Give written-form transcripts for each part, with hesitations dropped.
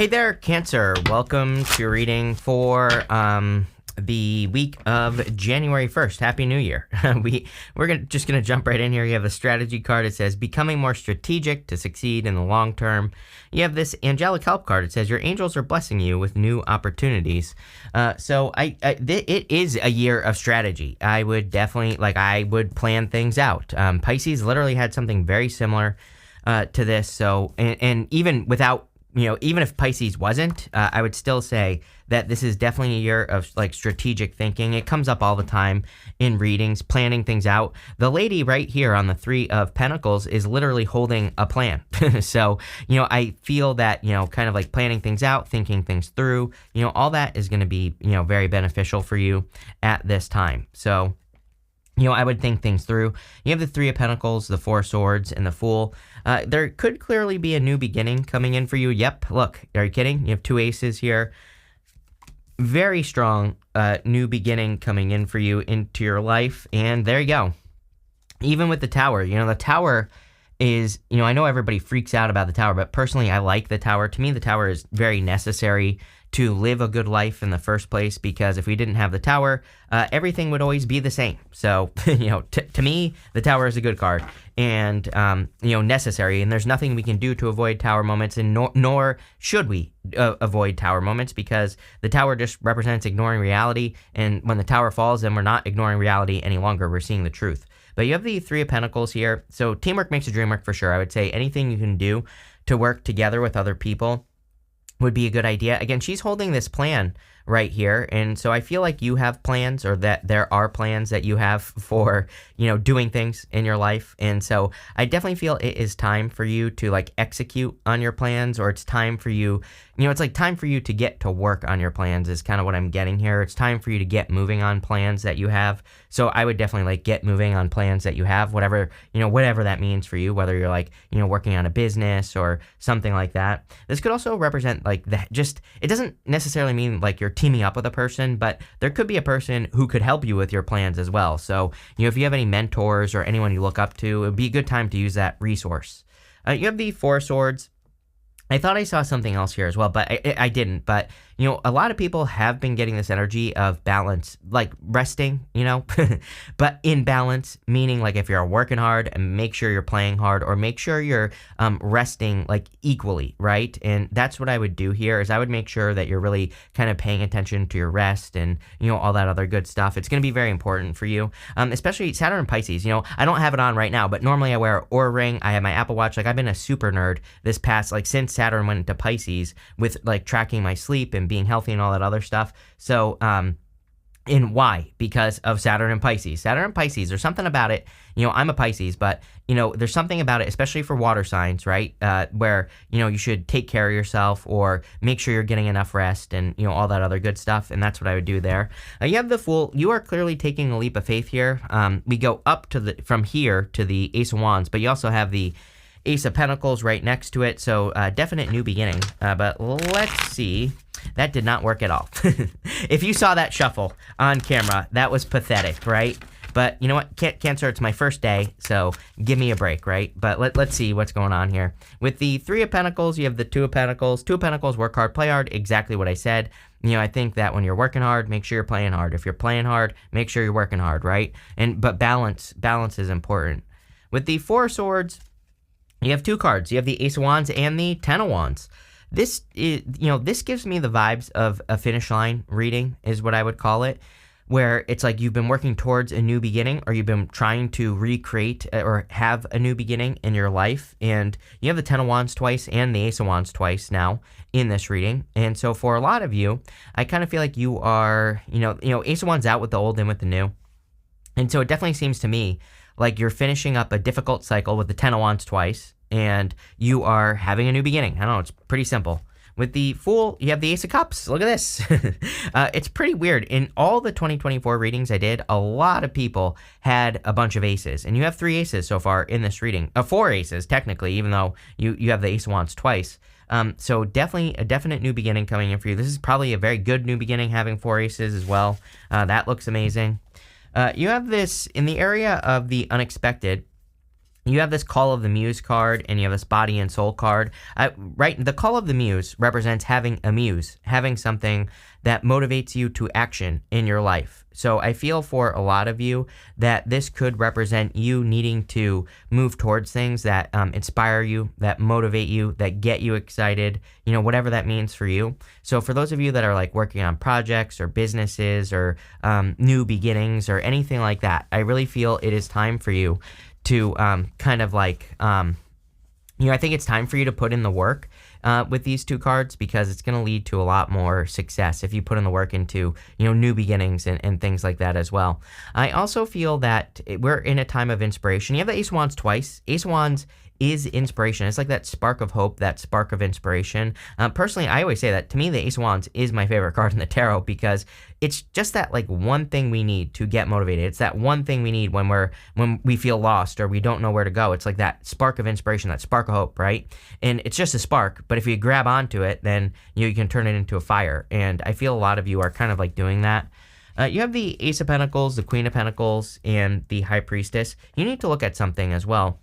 Hey there, Cancer. Welcome to your reading for the week of January 1st. Happy New Year. We're just going to jump right in here. You have a strategy card. It says, becoming more strategic to succeed in the long term. You have this angelic help card. It says, your angels are blessing you with new opportunities. It is a year of strategy. I would definitely, I would plan things out. Pisces literally had something very similar to this. So, and even without, even if Pisces wasn't, I would still say that this is definitely a year of strategic thinking. It comes up all the time in readings, planning things out. The lady right here on the Three of Pentacles is literally holding a plan. So, I feel that, kind of like planning things out, thinking things through, all that is going to be, very beneficial for you at this time. So, I would think things through. You have the Three of Pentacles, the Four of Swords, and the Fool. There could clearly be a new beginning coming in for you. Yep, look, are you kidding? You have two aces here. Very strong new beginning coming in for you into your life. And there you go. Even with the Tower, the Tower is, I know everybody freaks out about the Tower, but personally, I like the Tower. To me, the Tower is very necessary to live a good life in the first place, because if we didn't have the Tower, everything would always be the same. So, to me, the Tower is a good card and, necessary. And there's nothing we can do to avoid Tower moments, and nor should we avoid Tower moments, because the Tower just represents ignoring reality. And when the Tower falls, then we're not ignoring reality any longer. We're seeing the truth. But you have the Three of Pentacles here. So teamwork makes the dream work for sure. I would say anything you can do to work together with other people would be a good idea. Again, she's holding this plan right here. And so I feel like you have plans, or that there are plans that you have for, doing things in your life. And so I definitely feel it is time for you to execute on your plans, or it's time for you, it's time for you to get to work on your plans is kind of what I'm getting here. It's time for you to get moving on plans that you have. So I would definitely get moving on plans that you have, whatever that means for you, whether you're working on a business or something like that. This could also represent it doesn't necessarily mean you're teaming up with a person, but there could be a person who could help you with your plans as well. So, if you have any mentors or anyone you look up to, it would be a good time to use that resource. You have the Four of Swords. I thought I saw something else here as well, but I didn't. But, a lot of people have been getting this energy of balance, resting, but in balance, meaning if you're working hard, and make sure you're playing hard, or make sure you're resting equally, right? And that's what I would do here, is I would make sure that you're really kind of paying attention to your rest and, all that other good stuff. It's going to be very important for you, especially Saturn and Pisces. I don't have it on right now, but normally I wear an Oura ring. I have my Apple Watch. I've been a super nerd this past, since Saturn went into Pisces, with tracking my sleep and being healthy and all that other stuff. So, and why? Because of Saturn and Pisces. Saturn and Pisces, there's something about it. I'm a Pisces, but, there's something about it, especially for water signs, right? Where, you should take care of yourself, or make sure you're getting enough rest, and, all that other good stuff. And that's what I would do there. You have the Fool. You are clearly taking a leap of faith here. We go up from here to the Ace of Wands, but you also have the Ace of Pentacles right next to it, so definite new beginning. But let's see. That did not work at all. If you saw that shuffle on camera, that was pathetic, right? But you know what? Cancer, it's my first day, so give me a break, right? But let's see what's going on here. With the Three of Pentacles, you have the Two of Pentacles. Two of Pentacles, work hard, play hard, exactly what I said. I think that when you're working hard, make sure you're playing hard. If you're playing hard, make sure you're working hard, right? But balance is important. With the Four of Swords, you have two cards. You have the Ace of Wands and the Ten of Wands. This is, this gives me the vibes of a finish line reading, is what I would call it, where it's you've been working towards a new beginning, or you've been trying to recreate or have a new beginning in your life. And you have the Ten of Wands twice and the Ace of Wands twice now in this reading. And so for a lot of you, I kind of feel like you are, Ace of Wands out with the old, in with the new. And so it definitely seems to me like you're finishing up a difficult cycle with the Ten of Wands twice, and you are having a new beginning. I don't know, it's pretty simple. With the Fool, you have the Ace of Cups. Look at this. It's pretty weird. In all the 2024 readings I did, a lot of people had a bunch of aces, and you have 3 aces so far in this reading. 4 aces, technically, even though you have the Ace of Wands twice. So definitely a definite new beginning coming in for you. This is probably a very good new beginning, having 4 aces as well. That looks amazing. You have this in the area of the unexpected. You have this Call of the Muse card, and you have this Body and Soul card. Right, the Call of the Muse represents having a muse, having something that motivates you to action in your life. So I feel for a lot of you that this could represent you needing to move towards things that inspire you, that motivate you, that get you excited, whatever that means for you. So for those of you that are like working on projects or businesses or new beginnings or anything like that, I really feel it is time for you to I think it's time for you to put in the work with these two cards, because it's going to lead to a lot more success if you put in the work into, new beginnings and things like that as well. I also feel that we're in a time of inspiration. You have the Ace of Wands twice. Ace of Wands is inspiration. It's like that spark of hope, that spark of inspiration. Personally, I always say that to me, the Ace of Wands is my favorite card in the tarot, because it's just that like one thing we need to get motivated. It's that one thing we need when we feel lost or we don't know where to go. It's like that spark of inspiration, that spark of hope, right? And it's just a spark, but if you grab onto it, then you can turn it into a fire. And I feel a lot of you are kind of like doing that. You have the Ace of Pentacles, the Queen of Pentacles, and the High Priestess. You need to look at something as well.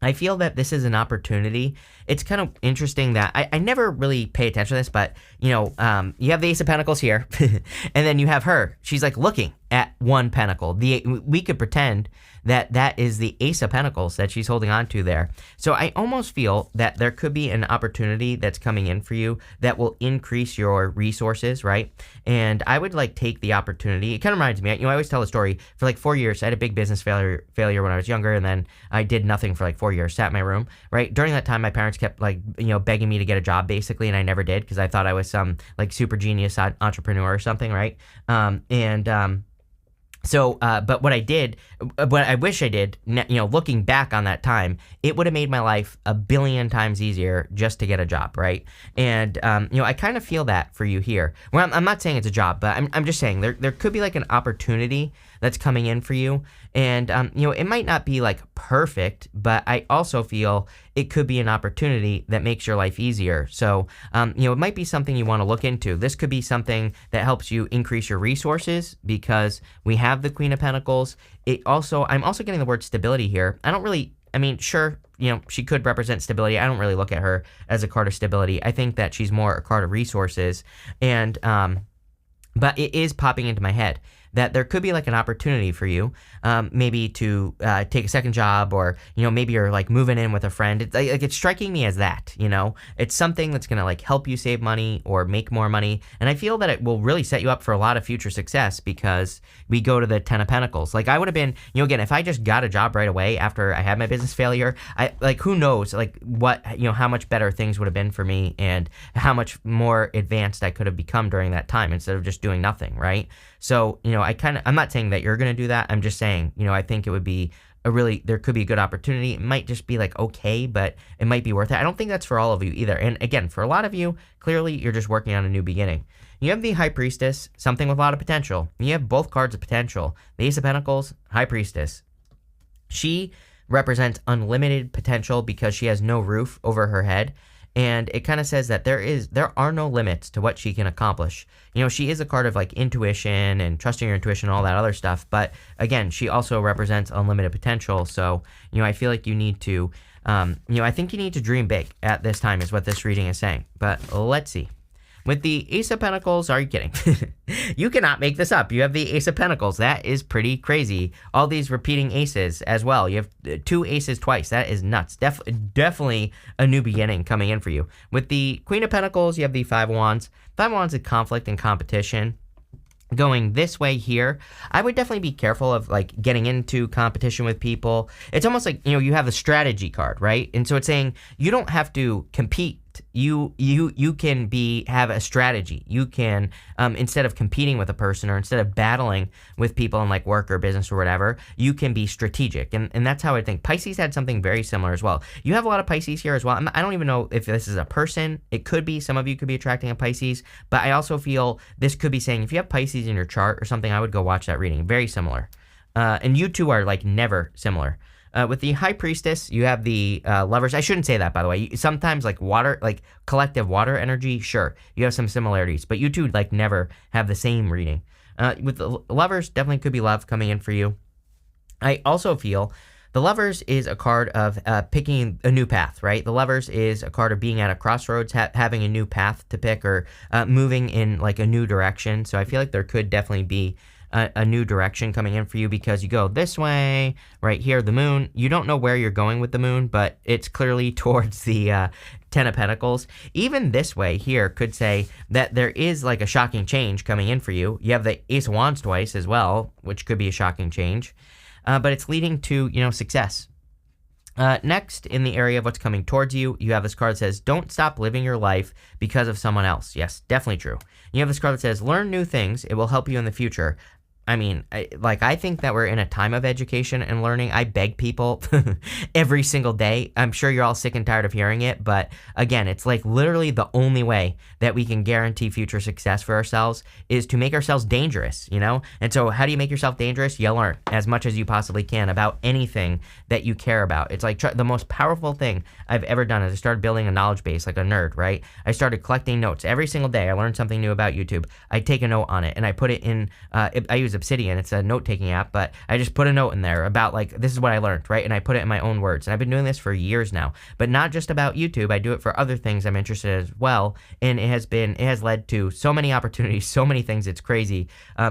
I feel that this is an opportunity. It's kind of interesting that I never really pay attention to this, but, you have the Ace of Pentacles here, and then you have her. She's like looking at one pentacle. We could pretend that is the Ace of Pentacles that she's holding on to there. So I almost feel that there could be an opportunity that's coming in for you that will increase your resources, right? And I would like take the opportunity. It kind of reminds me, I always tell a story. For like 4 years, I had a big business failure when I was younger, and then I did nothing for like 4 years, sat in my room, right? During that time, my parents kept like, begging me to get a job basically, and I never did because I thought I was some like super genius entrepreneur or something, right? But what I wish I did, looking back on that time, it would have made my life a billion times easier just to get a job, right? And, I kind of feel that for you here. Well, I'm not saying it's a job, but I'm just saying there could be like an opportunity that's coming in for you. And, it might not be like perfect, but I also feel it could be an opportunity that makes your life easier. So, it might be something you want to look into. This could be something that helps you increase your resources, because we have the Queen of Pentacles. I'm also getting the word stability here. Sure, she could represent stability. I don't really look at her as a card of stability. I think that she's more a card of resources. And, but it is popping into my head that there could be like an opportunity for you, maybe to take a second job, or maybe you're like moving in with a friend. It's striking me as that. It's something that's gonna like help you save money or make more money, and I feel that it will really set you up for a lot of future success, because we go to the Ten of Pentacles. Like I would have been, again, if I just got a job right away after I had my business failure, who knows like what how much better things would have been for me, and how much more advanced I could have become during that time instead of just doing nothing, right? So, I'm not saying that you're going to do that. I'm just saying, I think it would be there could be a good opportunity. It might just be like, okay, but it might be worth it. I don't think that's for all of you either. And again, for a lot of you, clearly you're just working on a new beginning. You have the High Priestess, something with a lot of potential. You have both cards of potential. The Ace of Pentacles, High Priestess. She represents unlimited potential because she has no roof over her head. And it kind of says that there are no limits to what she can accomplish. She is a card of like intuition and trusting your intuition and all that other stuff. But again, she also represents unlimited potential. So, I feel like you need to, I think you need to dream big at this time is what this reading is saying. But let's see. With the Ace of Pentacles, are you kidding? You cannot make this up. You have the Ace of Pentacles. That is pretty crazy. All these repeating aces as well. You have two aces twice. That is nuts. Definitely a new beginning coming in for you. With the Queen of Pentacles, you have the Five of Wands. Five of Wands is conflict and competition. Going this way here, I would definitely be careful of like getting into competition with people. It's almost like, you have the strategy card, right? And so it's saying you don't have to compete. You can have a strategy. You can, instead of competing with a person or instead of battling with people in like work or business or whatever, you can be strategic. And that's how I think Pisces had something very similar as well. You have a lot of Pisces here as well. I don't even know if this is a person. It could be, some of you could be attracting a Pisces, but I also feel this could be saying if you have Pisces in your chart or something, I would go watch that reading. Very similar. And you two are like never similar. With the High Priestess, you have the Lovers. I shouldn't say that, by the way. Sometimes, like water, like collective water energy, sure, you have some similarities, but you two like never have the same reading. With the Lovers, definitely could be love coming in for you. I also feel The Lovers is a card of picking a new path, right? The Lovers is a card of being at a crossroads, having a new path to pick, or moving in like a new direction. So I feel like there could definitely be a new direction coming in for you, because you go this way, right here, the moon. You don't know where you're going with the moon, but it's clearly towards the Ten of Pentacles. Even this way here could say that there is like a shocking change coming in for you. You have the Ace of Wands twice as well, which could be a shocking change, but it's leading to, success. Next, in the area of what's coming towards you, you have this card that says, don't stop living your life because of someone else. Yes, definitely true. You have this card that says, learn new things. It will help you in the future. I mean, I think that we're in a time of education and learning. I beg people every single day. I'm sure you're all sick and tired of hearing it, but again, it's like literally the only way that we can guarantee future success for ourselves is to make ourselves dangerous, And so how do you make yourself dangerous? You learn as much as you possibly can about anything that you care about. It's like the most powerful thing I've ever done is I started building a knowledge base like a nerd, right? I started collecting notes. Every single day I learned something new about YouTube. I take a note on it and I put it in, I use Obsidian. It's a note-taking app, but I just put a note in there about like, this is what I learned, right? And I put it in my own words. And I've been doing this for years now, but not just about YouTube. I do it for other things I'm interested in as well. And it has led to so many opportunities, so many things. It's crazy.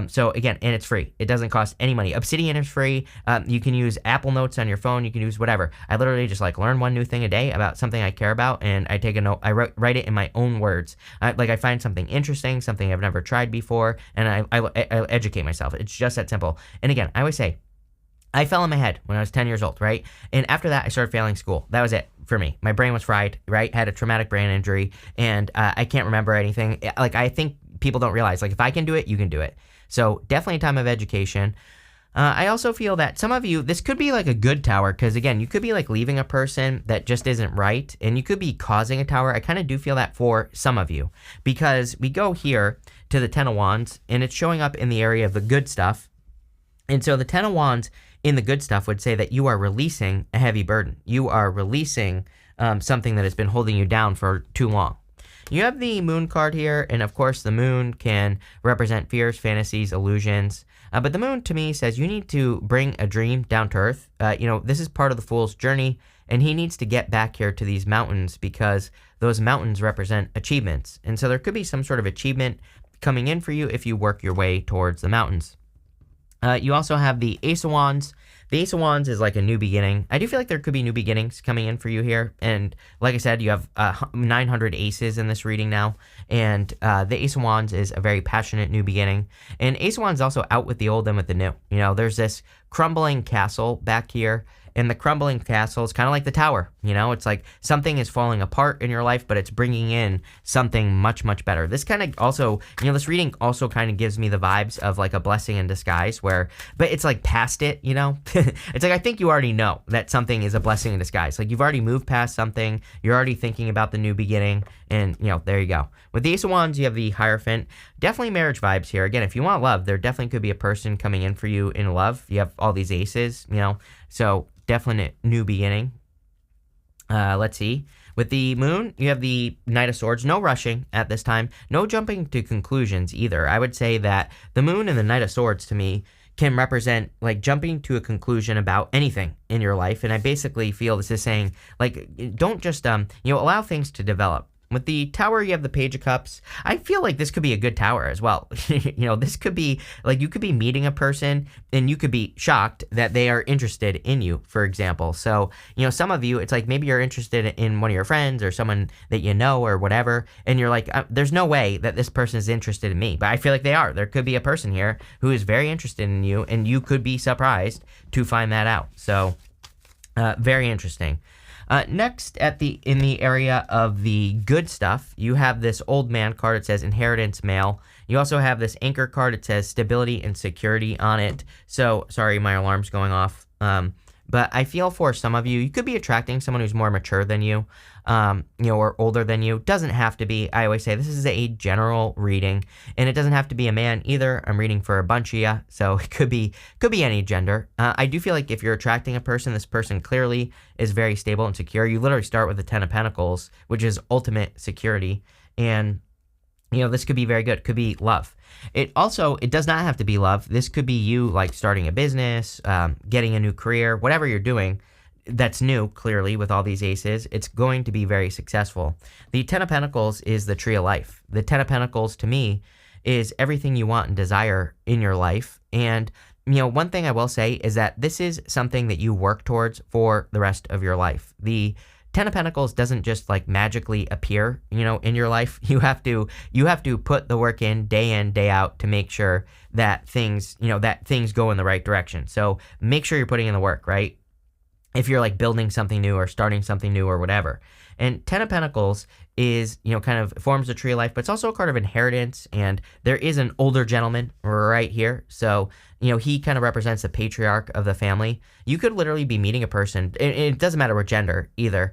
So again, and it's free. It doesn't cost any money. Obsidian is free. You can use Apple Notes on your phone. You can use whatever. I literally just like learn one new thing a day about something I care about. And I take a note, I write it in my own words. I find something interesting, something I've never tried before, and I educate myself. It's just that simple. And again, I always say, I fell on my head when I was 10 years old, right? And after that, I started failing school. That was it for me. My brain was fried, right? Had a traumatic brain injury, and I can't remember anything. Like, I think people don't realize, like, if I can do it, you can do it. So definitely a time of education. I also feel that some of you, this could be like a good tower, because again, you could be like leaving a person that just isn't right, and you could be causing a tower. I kind of do feel that for some of you, because we go here to the Ten of Wands, and it's showing up in the area of the good stuff. And so the Ten of Wands in the good stuff would say that you are releasing a heavy burden. You are releasing something that has been holding you down for too long. You have the Moon card here, and of course the Moon can represent fears, fantasies, illusions. But the Moon to me says you need to bring a dream down to earth. This is part of the Fool's journey, and he needs to get back here to these mountains because those mountains represent achievements. And so there could be some sort of achievement coming in for you if you work your way towards the mountains. You also have the Ace of Wands. The Ace of Wands is like a new beginning. I do feel like there could be new beginnings coming in for you here. And like I said, you have 900 aces in this reading now. And the Ace of Wands is a very passionate new beginning. And Ace of Wands is also out with the old and with the new. There's this crumbling castle back here. And the crumbling castle is kind of like the tower. It's like something is falling apart in your life, but it's bringing in something much, much better. This kind of also, this reading also kind of gives me the vibes of like a blessing in disguise but it's like past it, It's like, I think you already know that something is a blessing in disguise. Like you've already moved past something. You're already thinking about the new beginning. And, there you go. With the Ace of Wands, you have the Hierophant. Definitely marriage vibes here. Again, if you want love, there definitely could be a person coming in for you in love. You have all these aces, so definite new beginning. Let's see. With the Moon, you have the Knight of Swords. No rushing at this time. No jumping to conclusions either. I would say that the Moon and the Knight of Swords to me can represent like jumping to a conclusion about anything in your life. And I basically feel this is saying like, don't just, allow things to develop. With the Tower, you have the Page of Cups. I feel like this could be a good tower as well. This could be like you could be meeting a person and you could be shocked that they are interested in you, for example. So, some of you, it's like maybe you're interested in one of your friends or someone that you know or whatever. And you're like, there's no way that this person is interested in me. But I feel like they are. There could be a person here who is very interested in you, and you could be surprised to find that out. So, very interesting. Next, in the area of the good stuff, you have this Old Man card. It says Inheritance Male. You also have this Anchor card. It says Stability and Security on it. So, sorry, my alarm's going off. But I feel for some of you, you could be attracting someone who's more mature than you, or older than you. Doesn't have to be. I always say this is a general reading, and it doesn't have to be a man either. I'm reading for a bunch of you, so it could be any gender. I do feel like if you're attracting a person, this person clearly is very stable and secure. You literally start with the Ten of Pentacles, which is ultimate security, and This could be very good. Could be love. It does not have to be love. This could be you like starting a business, getting a new career, whatever you're doing that's new, clearly, with all these aces. It's going to be very successful. The Ten of Pentacles is the tree of life. The Ten of Pentacles, to me, is everything you want and desire in your life. And, one thing I will say is that this is something that you work towards for the rest of your life. The Ten of Pentacles doesn't just like magically appear, in your life. You have to put the work in, day out, to make sure that things go in the right direction. So make sure you're putting in the work, right? If you're like building something new or starting something new or whatever. And Ten of Pentacles is, kind of forms the tree of life, but it's also a card of inheritance. And there is an older gentleman right here. So, he kind of represents the patriarch of the family. You could literally be meeting a person. It doesn't matter what gender either.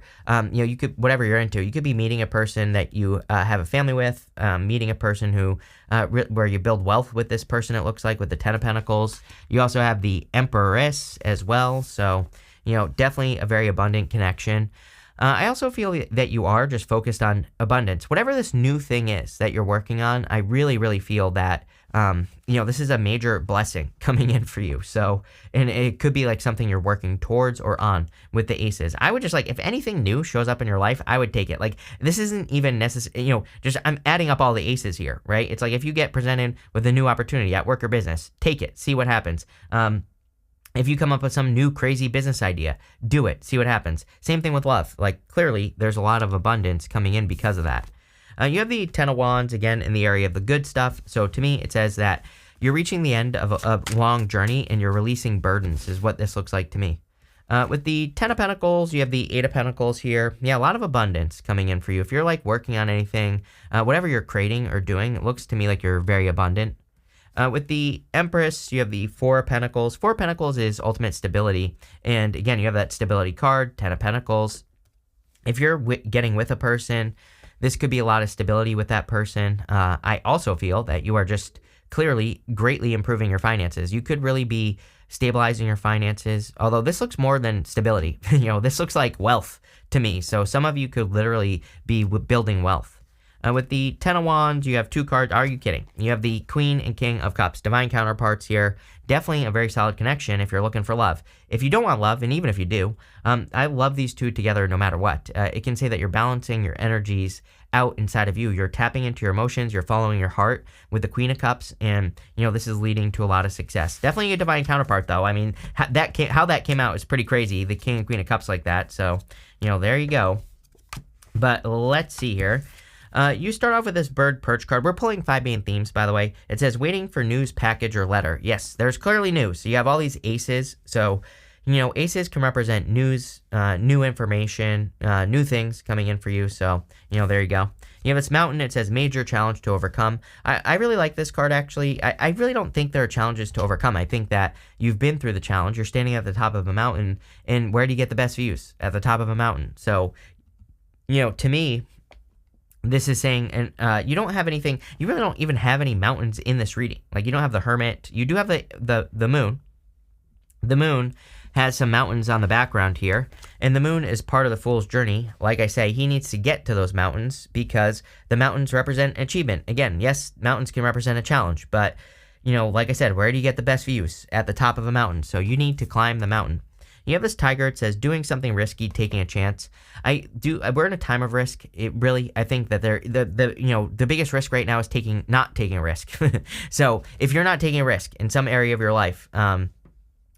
You could, whatever you're into, you could be meeting a person that you have a family with, meeting a person who, where you build wealth with this person, it looks like, with the Ten of Pentacles. You also have the Empress as well. So, definitely a very abundant connection. I also feel that you are just focused on abundance. Whatever this new thing is that you're working on, I really, really feel that, this is a major blessing coming in for you. So, and it could be like something you're working towards or on with the aces. I would just if anything new shows up in your life, I would take it. Like, this isn't even necessary, I'm adding up all the aces here, right? It's like if you get presented with a new opportunity at work or business, take it, see what happens. If you come up with some new crazy business idea, do it, see what happens. Same thing with love. Like, clearly, there's a lot of abundance coming in because of that. You have the Ten of Wands, again, in the area of the good stuff. So to me, it says that you're reaching the end of a long journey and you're releasing burdens, is what this looks like to me. With the Ten of Pentacles, you have the Eight of Pentacles here. Yeah, a lot of abundance coming in for you. If you're like working on anything, whatever you're creating or doing, it looks to me like you're very abundant. With the Empress, you have the Four of Pentacles. Four of Pentacles is ultimate stability. And again, you have that stability card, Ten of Pentacles. If you're getting with a person, this could be a lot of stability with that person. I also feel that you are just clearly greatly improving your finances. You could really be stabilizing your finances, although this looks more than stability. This looks like wealth to me. So some of you could literally be building wealth. With the Ten of Wands, you have two cards. Are you kidding? You have the Queen and King of Cups, divine counterparts here. Definitely a very solid connection if you're looking for love. If you don't want love, and even if you do, I love these two together no matter what. It can say that you're balancing your energies out inside of you. You're tapping into your emotions. You're following your heart with the Queen of Cups, and this is leading to a lot of success. Definitely a divine counterpart, though. I mean, how that came out is pretty crazy. The King and Queen of Cups like that. So, there you go. But let's see here. You start off with this bird perch card. We're pulling 5 main themes, by the way. It says waiting for news, package, or letter. Yes, there's clearly news. So you have all these aces. So, aces can represent news, new information, new things coming in for you. So, there you go. You have this mountain. It says major challenge to overcome. I really like this card, actually. I really don't think there are challenges to overcome. I think that you've been through the challenge. You're standing at the top of a mountain. And where do you get the best views? At the top of a mountain. So, to me, this is saying, and you don't have anything, you really don't even have any mountains in this reading. Like, you don't have the Hermit. You do have the moon. The moon has some mountains on the background here, and the moon is part of the Fool's journey. Like I say, he needs to get to those mountains because the mountains represent achievement. Again, yes, mountains can represent a challenge, but, like I said, where do you get the best views? At the top of a mountain. So you need to climb the mountain. You have this tiger. It says doing something risky, taking a chance. We're in a time of risk. I think that the biggest risk right now is not taking a risk. So if you're not taking a risk in some area of your life,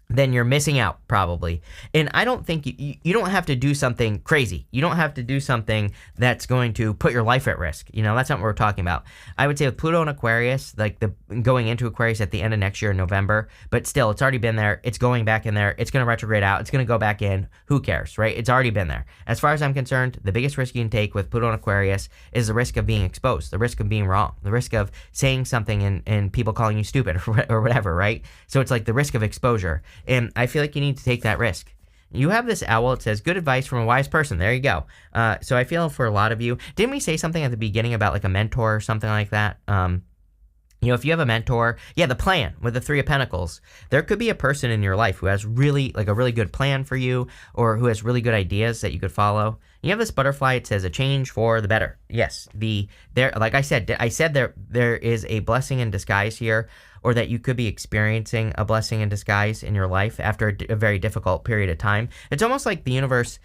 then you're missing out, probably. And I don't think you don't have to do something crazy. You don't have to do something that's going to put your life at risk. That's not what we're talking about. I would say with Pluto and Aquarius, like going into Aquarius at the end of next year in November, but still, it's already been there. It's going back in there. It's going to retrograde out. It's going to go back in. Who cares, right? It's already been there. As far as I'm concerned, the biggest risk you can take with Pluto and Aquarius is the risk of being exposed, the risk of being wrong, the risk of saying something and people calling you stupid or whatever, right? So it's like the risk of exposure. And I feel like you need to take that risk. You have this owl. It says, good advice from a wise person. There you go. So I feel for a lot of you, didn't we say something at the beginning about like a mentor or something like that? If you have a mentor, yeah, the plan with the Three of Pentacles, there could be a person in your life who has really, like, a really good plan for you, or who has really good ideas that you could follow. You have this butterfly, it says a change for the better. Yes, like I said there is a blessing in disguise here, or that you could be experiencing a blessing in disguise in your life after a very difficult period of time. It's almost like the universe.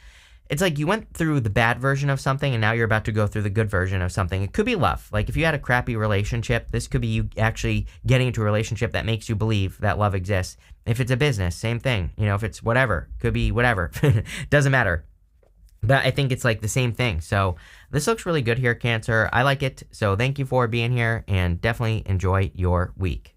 It's like you went through the bad version of something and now you're about to go through the good version of something. It could be love. Like if you had a crappy relationship, this could be you actually getting into a relationship that makes you believe that love exists. If it's a business, same thing. If it's whatever, could be whatever. Doesn't matter. But I think it's like the same thing. So this looks really good here, Cancer. I like it. So thank you for being here and definitely enjoy your week.